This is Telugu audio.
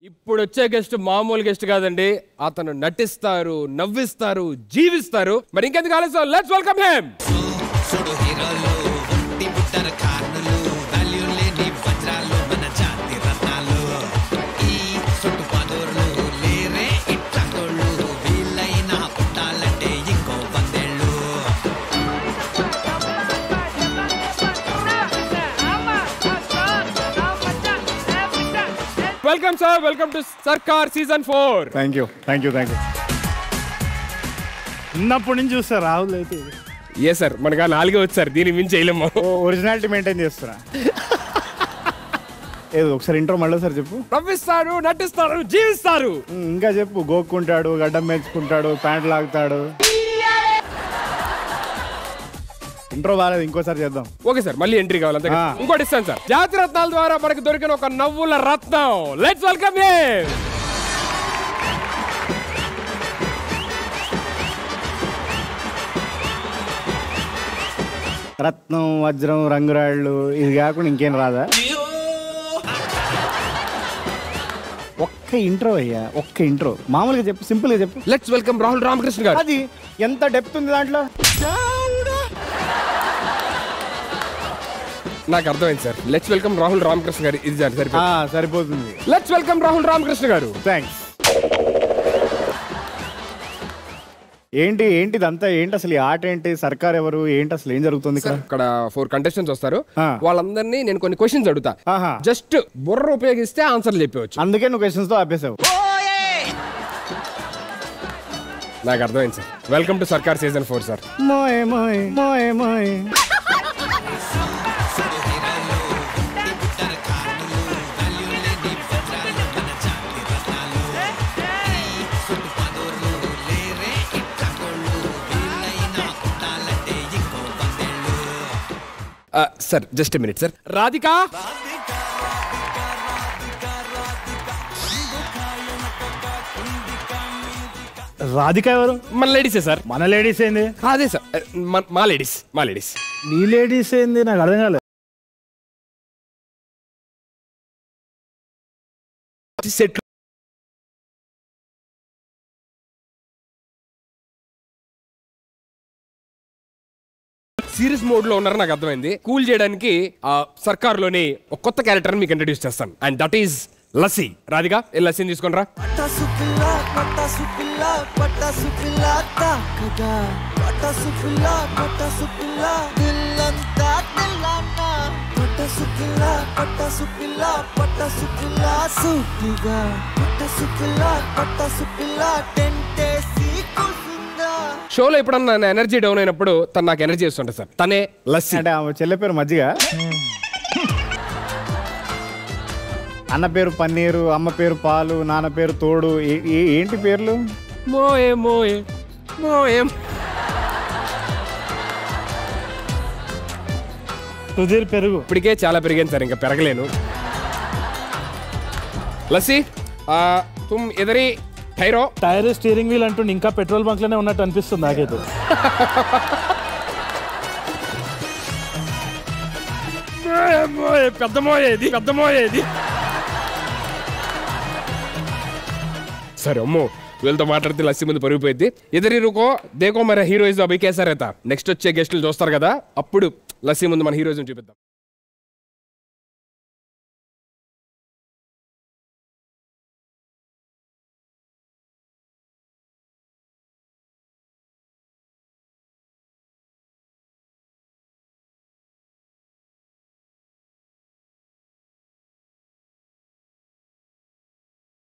ఇప్పుడు వచ్చే గెస్ట్ మామూలు గెస్ట్ కాదండి. అతను నటిస్తారు, నవ్విస్తారు, జీవిస్తారు. మరి ఇంకెందుకు ఆలస్యం, let's welcome him. Welcome sir, welcome to సర్కార్ సీజన్ 4. Thank you. ఉన్నప్పటి నుంచి చూస్తారు రాహుల్ అయితే. ఏ సార్, మనగా 4 వచ్చారు, దీని మించి చేయలేము. ఒరిజినాలిటీ మెయింటైన్ చేస్తున్నా. ఏదో ఒకసారి ఇంట్రో మళ్ళీ సార్ చెప్పు. నవ్విస్తారు, నటిస్తారు, జీవిస్తారు. ఇంకా చెప్పు. గోక్కుంటాడు, గడ్డం పెంచుకుంటాడు, ప్యాంట్ లాగుతాడు. ఇంట్రో బాగాలేదు, ఇంకోసారి చేద్దాం. ఓకే సార్, మళ్ళీ ఎంట్రీ కావాలి. ఇంకోటి ఇస్తాను సార్. జాతి రత్నాల ద్వారా మనకు దొరికిన ఒక నవ్వుల రత్నం. Let's welcome him. రత్నం, వజ్రం, రంగురాళ్ళు, ఇది కాకుండా ఇంకేం రాదా? ఒక్క ఇంట్రో అయ్యా, ఒక్క ఇంట్రో మామూలుగా చెప్పు, సింపుల్ గా చెప్పు. లెట్స్ వెల్కమ్ రాహుల్ రామకృష్ణ గారు. అది ఎంత డెప్త్ ఉంది దాంట్లో. నాకు అర్థమైంది sir. Let's welcome Rahul Ramakrishna గారు. ఇది సరిపోతుంది. లెట్స్ వెల్కమ్ రాహుల్ రామకృష్ణ గారు. థ్యాంక్స్. ఏంటిదంతా ఏంటి అసలు? ఈ ఆట ఏంటి? సర్కార్ ఎవరు? ఏంటి అసలు? ఏం జరుగుతుంది ఇక్కడ 4 కంటెస్టెంట్స్ వస్తారు. వాళ్ళందరినీ నేను కొన్ని క్వశ్చన్స్ అడుగుతా. జస్ట్ బుర్ర ఉపయోగిస్తే ఆన్సర్లు చెప్పవచ్చు. అందుకే నువ్వు క్వశ్చన్స్ తో ఆపేసావు. నాకు అర్థమైంది సార్. వెల్కమ్ టు సర్కార్ season 4 sir. Sir just minute sir. Radhika, Radhika ఎవరు? మన లేడీసే సార్. మన లేడీస్ ఏంది? అదే సార్, మా లేడీస్. నీ లేడీస్ ఏంది? నాకు అర్థం కాలేదు. సెట్ సీరియస్ మోడ్ లో ఉన్నారు, నాకు అర్థమైంది. కూల్ చేయడానికి సర్కార్ లోని ఒక కొత్త క్యారెక్టర్ మీకు ఇంట్రడ్యూస్ చేస్తాను. And that is lassi. Radhika, లస్సీని తీసుకొని రా. షోలో ఎప్పుడన్నా ఎనర్జీ డౌన్ అయినప్పుడు తను నాకు ఎనర్జీ ఇస్తుంటా సార్. తనే లస్సీ. అంటే ఆమె చెల్లె పేరు మజ్జిగ, అన్న పేరు పన్నీరు, అమ్మ పేరు పాలు, నాన్న పేరు తోడు. ఏంటి పేర్లు? మోయే మోయే మోయే. సుధీర్ పెరుగు. ఇప్పటికే చాలా పెరిగాను సార్, ఇంకా పెరగలేను. లస్సీ, తుమ్ ఎదరి టైర్ స్టీరింగ్ వీల్ అంటూ ఇంకా పెట్రోల్ బంక్ లోనే ఉన్నట్టు అనిపిస్తుంది నాకైతే. పెద్ద మోయేది. సరే అమ్మో, వీళ్ళతో మాట్లాడితే లస్సీ ముందు పరుగుపోయింది. ఎదరి రుకో దేకో మరి హీరోయిజం అభి కేసా రేతా. నెక్స్ట్ వచ్చే గెస్టులు చూస్తారు కదా, అప్పుడు లస్సీ ముందు మన హీరోయిజం చూపిద్దాం.